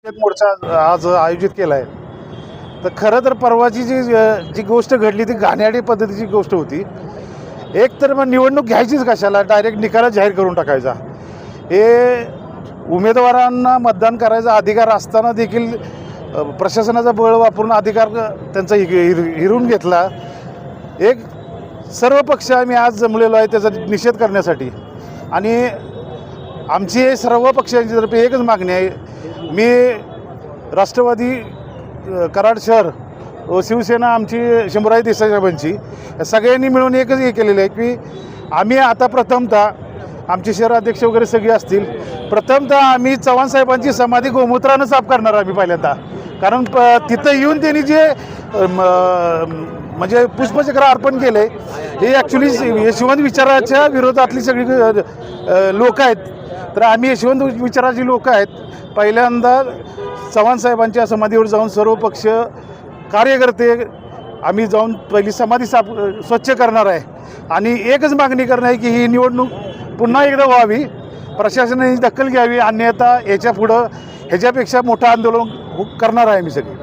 मोर्चा आज आयोजित केला आहे. तर खरं तर परवाची जी गोष्ट घडली ती घाणेरडी पद्धतीची गोष्ट होती. एक तर मग निवडणूक घ्यायचीच कशाला, डायरेक्ट निकालच जाहीर करून टाकायचा. हे उमेदवारांना मतदान करायचा अधिकार असताना देखील प्रशासनाचा बळ वापरून अधिकार त्यांचा हिरवून घेतला. एक सर्व पक्ष आम्ही आज जमलेलो आहे त्याचा निषेध करण्यासाठी. आणि आमची सर्व पक्षांची तर्फे एकच मागणी आहे. मी राष्ट्रवादी कराड शहर व शिवसेना आमची शंभूराज देसाई साहेबांची सगळ्यांनी मिळून एकच हे केलेलं आहे की आम्ही आता प्रथमतः आमचे शहराध्यक्ष वगैरे सगळे असतील, प्रथमतः आम्ही चव्हाण साहेबांची समाधी गोमूत्रानं साफ करणार आम्ही पहिल्यांदा. कारण तिथं येऊन त्यांनी जे म्हणजे पुष्पचक्र अर्पण केलं आहे हे ॲक्च्युली यशवंत विचाराच्या विरोधातली सगळी लोक आहेत. तर आम्ही यशवंत विचाराची लोक आहेत. पहिल्यांदा चव्हाण साहेबांच्या समाधीवर जाऊन सर्व पक्ष कार्यकर्ते आम्ही जाऊन पहिली समाधी स्वच्छ करणार आहे. आणि एकच मागणी करणार आहे की ही निवडणूक पुन्हा एकदा व्हावी, प्रशासनाने दखल घ्यावी, अन्यथा याच्या पुढं ह्याच्यापेक्षा मोठं आंदोलन करणार आहे आम्ही सगळे.